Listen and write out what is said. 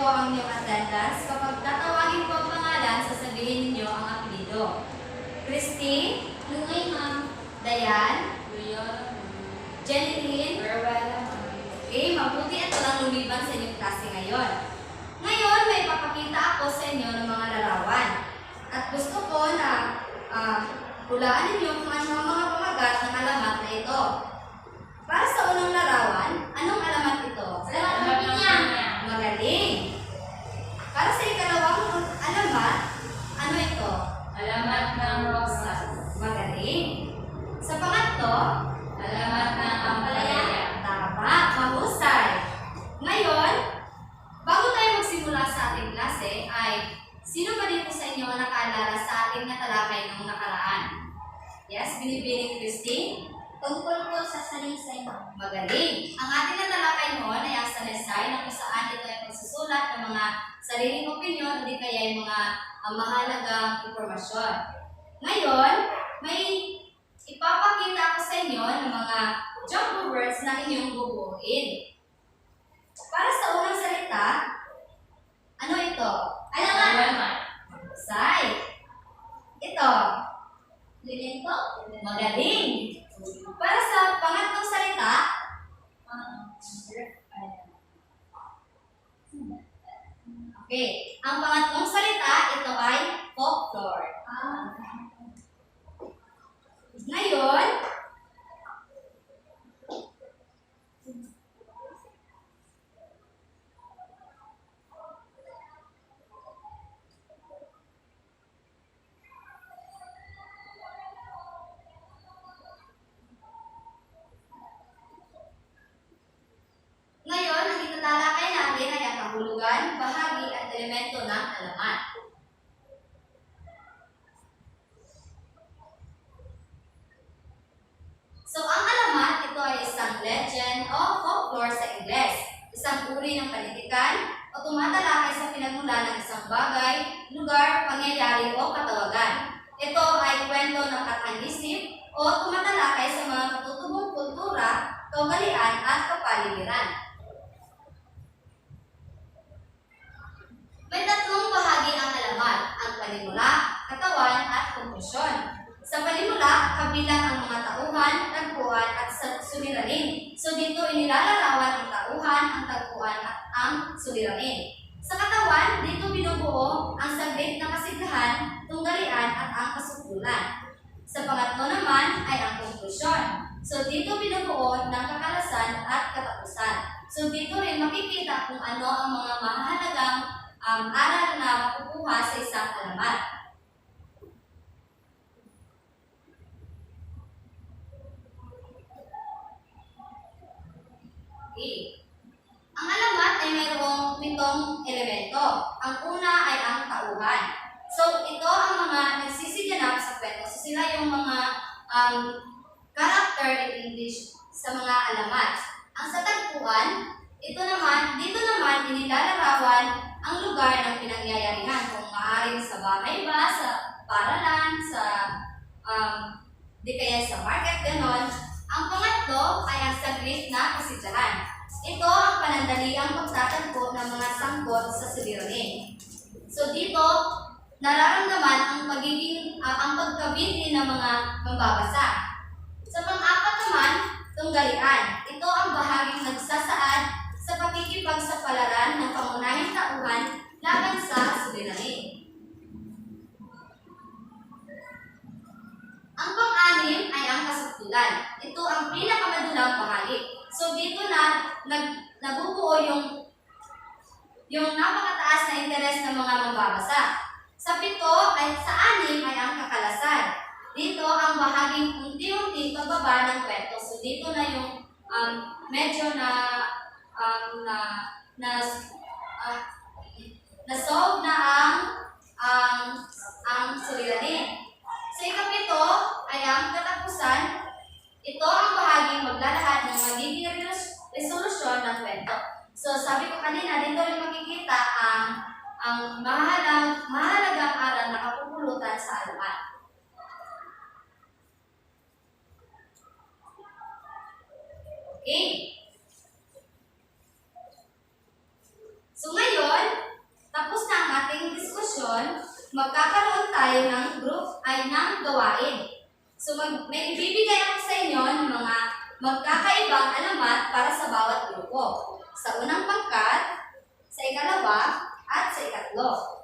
ang inyong attendance. Kapag tatawagin po ang pangalan, sasabihin ninyo ang apelido. Christy, Lungay, ma'am. Dayan, Loyola, Jeneline, Orwella, okay, mabuti at walang lumiban sa inyong klase ngayon. Ngayon, may papakita ako sa inyo ng mga larawan. At gusto ko na hulaan ninyo kung ano ang mga pamagat ng alamat na ito. Para sa unang larawan, anong alamat ito? Alamat ng pinya. Magaling. Para sa ikalawang alamat, ano ito? Alamat ng rosas. Magaling. Sa pangatlo, Alamat ng ampalaya. tama, mahusay. Ngayon, bago tayo magsimula sa ating klase, ay sino ba dito sa inyo ang nakaalala sa ating natalakay noong nakaraan? Yes, Binibining Christine? Tungkol po sa salinsay, ma'am. Magaling. Ang ating natalakay noon ay ang salaysay na kung saan ito ay pagsusulat ng mga sariling opinyon o di kaya yung mga mahalagang impormasyon. Ngayon, may ipapakita ko sa inyo ng mga jumbo words na inyong bubuuin. Para sa unang salita, ano ito? Alamat. Say. Ito. Lilento. Magaling. Para sa pangatlong salita, okay. Ang pangatlong salita, ito ay folklore. Ngayon, ang itatalakay natin ay ang kahulugan, bahagi at elemento ng alamat. So, ang alamat, ito ay isang legend o folklore sa Ingles. Isang uri ng panitikan o tumatalakay sa pinagmulan ng isang bagay, lugar, pangyayari o katawagan. Ito ay kwento ng katang-isip o tumatalakay sa mga katutubong kultura, kaugalian at kapaligiran. May tatlong bahagi ang alamat, ang panimula, katawan at konklusyon. Sa panimula, kabilang ang mga tauhan, tagpuan at suliranin. So dito inilalarawan ang tauhan, ang tagpuan at ang suliranin. Sa katawan, dito binubuo ang saglit na kasiglahan, tunggalian at ang kasukdulan. Sa pangatlo naman ay ang konklusyon. So dito binubuo ng kakalasan at katapusan. So dito rin makikita kung ano ang mga mahalagang aral na makukuha sa isang alamat. Okay. Ang alamat ay mayroong 7 elemento. Ang una ay ang tauhan. So, ito ang mga nagsisiganap sa kwento. So, sila yung mga character in English sa mga alamat. Ang sa tagpuan, dito naman inilalarawan ang lugar ng pinangyayarihan. Kung maaaring sa bahay ba, sa paralan, sa di kaya sa market, ganon. Ang pangatlo ay ang saglit na kasiglahan. Ito ang panandaliang pagtatagpo ng mga sangkot sa suliranin. So dito, nararamdaman ang pagkabinti ng mga mambabasa. Sa pang-apat naman, tunggalian. Ito ang bahaging nagsasaad sa pakikipagsapalaran ng pangunahing tauhan laban sa suliranin. Ang pang-anim ay ang kasukdulan. Ito ang pinakamadulang bahagi. So dito na nabubuo yung napakataas na interes ng mga mambabasa. Sa 7 ay sa 6 ay ang kakalasan. Dito ang bahaging unti-unti pagbaba ng kwento. So dito na yung medyo na-solve na ang suliranin. Sa ika-7 ay ang katapusan. Ito ang bahaging maglalahad ng magiging resolusyon ng kwento. So sabi ko kanina, dito rin makikita ang mahalagang aral na kapupulutan sa alamat. Okay. So ngayon, magkakaroon tayo ng group ay ng gawain. So may bibigay ako sa inyo ng mga magkakaibang alamat para sa bawat grupo. Sa unang pangkat, sa ikalawa, at sa ikatlo.